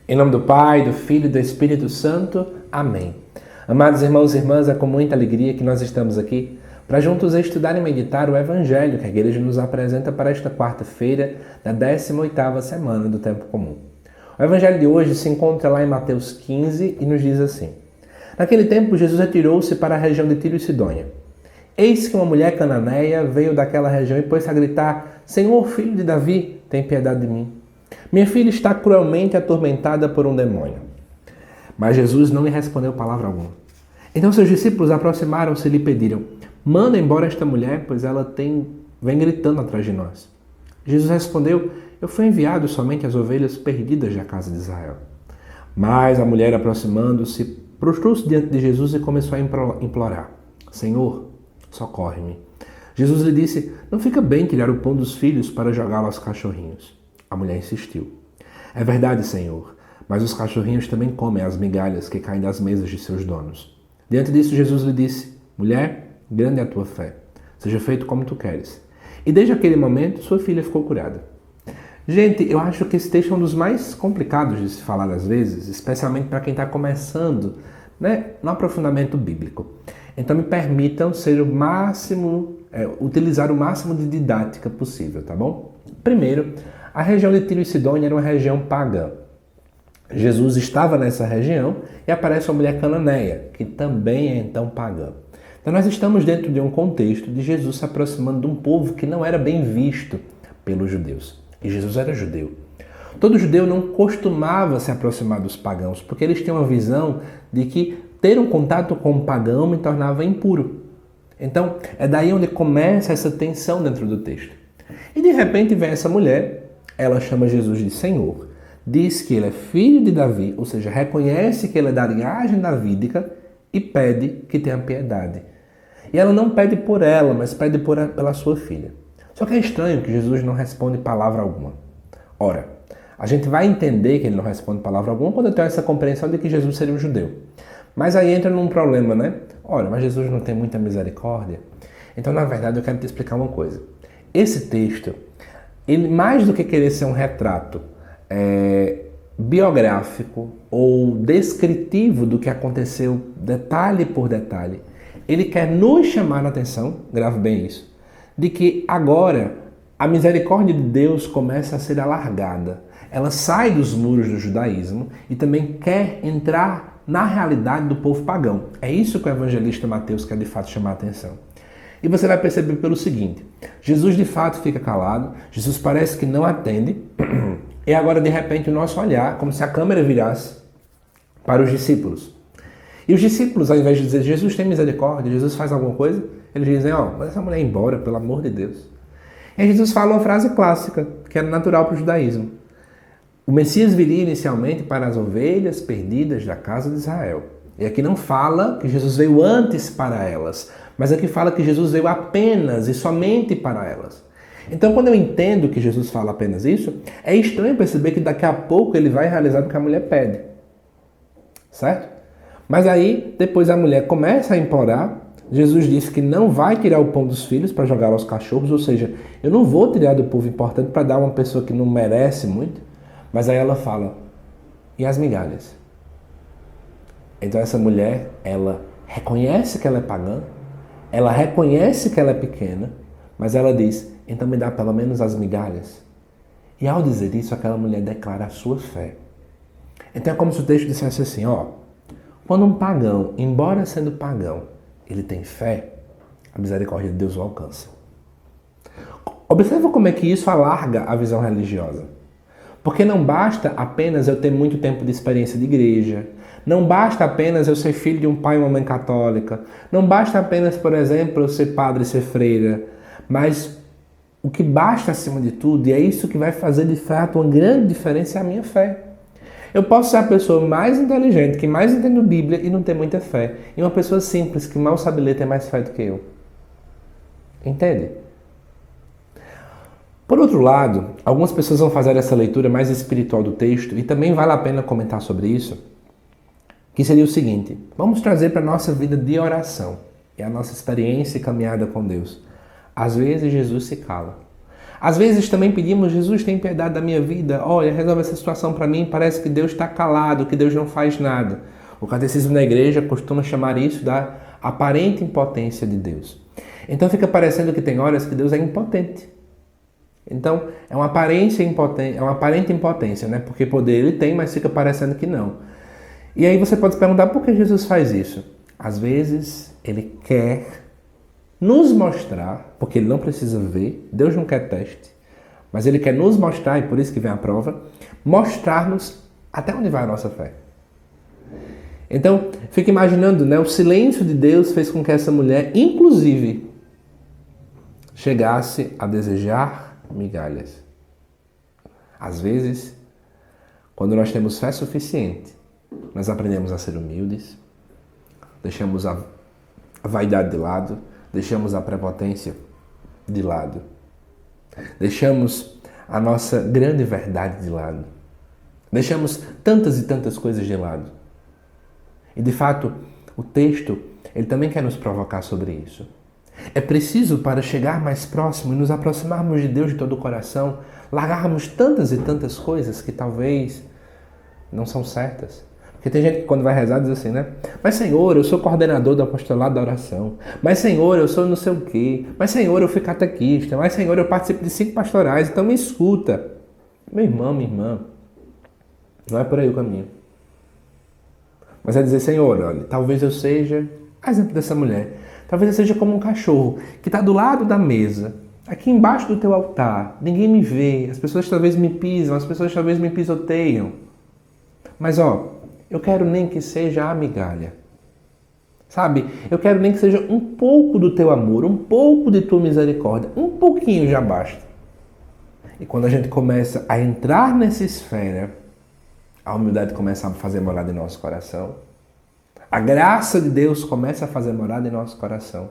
Em nome do Pai, do Filho e do Espírito Santo. Amém. Amados irmãos e irmãs, é com muita alegria que nós estamos aqui para juntos estudar e meditar o Evangelho que a Igreja nos apresenta para esta quarta-feira da 18ª semana do Tempo Comum. O Evangelho de hoje se encontra lá em Mateus 15 e nos diz assim: Naquele tempo, Jesus retirou-se para a região de Tiro e Sidônia. Eis que uma mulher cananeia veio daquela região e pôs-se a gritar: Senhor, filho de Davi, tem piedade de mim. Minha filha está cruelmente atormentada por um demônio. Mas Jesus não lhe respondeu palavra alguma. Então seus discípulos aproximaram-se e lhe pediram: Manda embora esta mulher, pois ela vem gritando atrás de nós. Jesus respondeu: Eu fui enviado somente às ovelhas perdidas da casa de Israel. Mas a mulher, aproximando-se, prostrou-se diante de Jesus e começou a implorar: Senhor, socorre-me. Jesus lhe disse: Não fica bem tirar o pão dos filhos para jogá-lo aos cachorrinhos. A mulher insistiu: É verdade, Senhor, mas os cachorrinhos também comem as migalhas que caem das mesas de seus donos. Diante disso, Jesus lhe disse: Mulher, grande é a tua fé. Seja feito como tu queres. E desde aquele momento, sua filha ficou curada. Gente, eu acho que esse texto é um dos mais complicados de se falar às vezes, especialmente para quem está começando, no aprofundamento bíblico. Então me permitam ser utilizar o máximo de didática possível, tá bom? Primeiro, a região de Tiro e Sidônia era uma região pagã. Jesus estava nessa região e aparece uma mulher cananeia, que também é então pagã. Então nós estamos dentro de um contexto de Jesus se aproximando de um povo que não era bem visto pelos judeus. E Jesus era judeu. Todo judeu não costumava se aproximar dos pagãos, porque eles tinham uma visão de que ter um contato com um pagão me tornava impuro. Então é daí onde começa essa tensão dentro do texto. E de repente vem essa mulher, ela chama Jesus de Senhor, diz que ele é filho de Davi, ou seja, reconhece que ele é da linhagem davídica e pede que tenha piedade. E ela não pede por ela, mas pede pela sua filha. Só que é estranho que Jesus não responde palavra alguma. Ora, a gente vai entender que ele não responde palavra alguma quando eu tenho essa compreensão de que Jesus seria um judeu. Mas aí entra num problema, Ora, mas Jesus não tem muita misericórdia? Então, na verdade, eu quero te explicar uma coisa. Esse texto, ele mais do que querer ser um retrato biográfico ou descritivo do que aconteceu detalhe por detalhe, ele quer nos chamar a atenção, grave bem isso, de que agora a misericórdia de Deus começa a ser alargada. Ela sai dos muros do judaísmo e também quer entrar na realidade do povo pagão. É isso que o evangelista Mateus quer de fato chamar a atenção. E você vai perceber pelo seguinte: Jesus de fato fica calado, Jesus parece que não atende, e agora de repente o nosso olhar, como se a câmera virasse para os discípulos. E os discípulos, ao invés de dizer Jesus tem misericórdia, Jesus faz alguma coisa, eles dizem: mas essa mulher é embora, pelo amor de Deus. E Jesus fala uma frase clássica, que era natural para o judaísmo. O Messias viria inicialmente para as ovelhas perdidas da casa de Israel. E aqui não fala que Jesus veio antes para elas, mas aqui fala que Jesus veio apenas e somente para elas. Então, quando eu entendo que Jesus fala apenas isso, é estranho perceber que daqui a pouco ele vai realizar o que a mulher pede. Certo? Mas aí, depois a mulher começa a implorar. Jesus disse que não vai tirar o pão dos filhos para jogar aos cachorros, ou seja, eu não vou tirar do povo importante para dar a uma pessoa que não merece muito. Mas aí ela fala: e as migalhas? Então essa mulher, ela reconhece que ela é pagã, ela reconhece que ela é pequena, mas ela diz: então me dá pelo menos as migalhas. E ao dizer isso, aquela mulher declara a sua fé. Então é como se o texto dissesse assim: quando um pagão, embora sendo pagão, ele tem fé, a misericórdia de Deus o alcança. Observa como é que isso alarga a visão religiosa. Porque não basta apenas eu ter muito tempo de experiência de igreja, não basta apenas eu ser filho de um pai e uma mãe católica, não basta apenas, por exemplo, eu ser padre e ser freira, mas o que basta acima de tudo, e é isso que vai fazer de fato uma grande diferença, é a minha fé. Eu posso ser a pessoa mais inteligente, que mais entende Bíblia e não ter muita fé, e uma pessoa simples, que mal sabe ler, tem mais fé do que eu. Entende? Por outro lado, algumas pessoas vão fazer essa leitura mais espiritual do texto, e também vale a pena comentar sobre isso, que seria o seguinte: vamos trazer para a nossa vida de oração e a nossa experiência e caminhada com Deus. Às vezes Jesus se cala. Às vezes também pedimos, Jesus, tem piedade da minha vida, olha, resolve essa situação para mim, parece que Deus está calado, que Deus não faz nada. O catecismo da igreja costuma chamar isso da aparente impotência de Deus. Então fica parecendo que tem horas que Deus é impotente. Então é uma aparente impotência, né? Porque poder ele tem, mas fica parecendo que não. E aí você pode se perguntar por que Jesus faz isso. Às vezes ele quer nos mostrar, porque ele não precisa ver, Deus não quer teste, mas ele quer nos mostrar, e por isso que vem a prova, mostrar-nos até onde vai a nossa fé. Então, fica imaginando, né? O silêncio de Deus fez com que essa mulher, inclusive, chegasse a desejar migalhas. Às vezes, quando nós temos fé suficiente, nós aprendemos a ser humildes, deixamos a vaidade de lado, deixamos a prepotência de lado, deixamos a nossa grande verdade de lado, deixamos tantas e tantas coisas de lado. E de fato, o texto, ele também quer nos provocar sobre isso. É preciso, para chegar mais próximo e nos aproximarmos de Deus de todo o coração, largarmos tantas e tantas coisas que talvez não são certas. Porque tem gente que quando vai rezar diz assim, né? Mas Senhor, eu sou coordenador do apostolado da oração. Mas Senhor, eu sou não sei o quê. Mas Senhor, eu fui catequista. Mas Senhor, eu participo de 5 pastorais. Então me escuta. Meu irmão, minha irmã, não é por aí o caminho. Mas é dizer, Senhor, olha, talvez eu seja, a exemplo dessa mulher, talvez eu seja como um cachorro que está do lado da mesa, aqui embaixo do teu altar. Ninguém me vê. As pessoas talvez me pisam, as pessoas talvez me pisoteiam. Mas eu quero nem que seja a migalha. Sabe? Eu quero nem que seja um pouco do teu amor, um pouco de tua misericórdia. Um pouquinho já basta. E quando a gente começa a entrar nessa esfera, a humildade começa a fazer morada em nosso coração. A graça de Deus começa a fazer morada em nosso coração.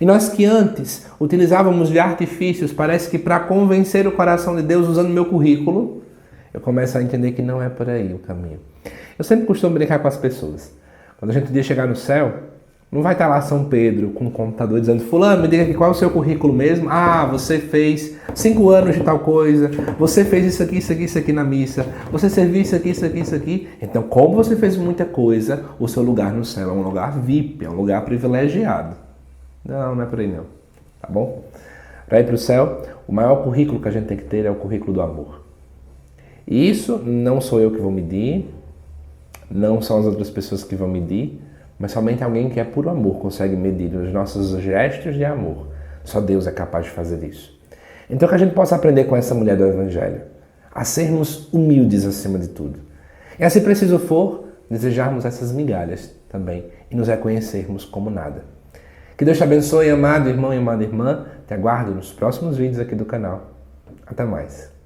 E nós que antes utilizávamos de artifícios, parece que para convencer o coração de Deus usando meu currículo, eu começo a entender que não é por aí o caminho. Eu sempre costumo brincar com as pessoas. Quando a gente um dia chegar no céu, não vai estar lá São Pedro com um computador dizendo: fulano, me diga aqui qual é o seu currículo mesmo. Ah, você fez 5 anos de tal coisa, você fez isso aqui, isso aqui, isso aqui na missa, você serviu isso aqui, isso aqui, isso aqui. Então, como você fez muita coisa, o seu lugar no céu é um lugar VIP, é um lugar privilegiado. Não é por aí não. Tá bom? Para ir para o céu, o maior currículo que a gente tem que ter é o currículo do amor. E isso não sou eu que vou medir, não são as outras pessoas que vão medir, mas somente alguém que é puro amor consegue medir os nossos gestos de amor. Só Deus é capaz de fazer isso. Então que a gente possa aprender com essa mulher do Evangelho, a sermos humildes acima de tudo. E se preciso for, desejarmos essas migalhas também e nos reconhecermos como nada. Que Deus te abençoe, amado irmão e amada irmã. Te aguardo nos próximos vídeos aqui do canal. Até mais.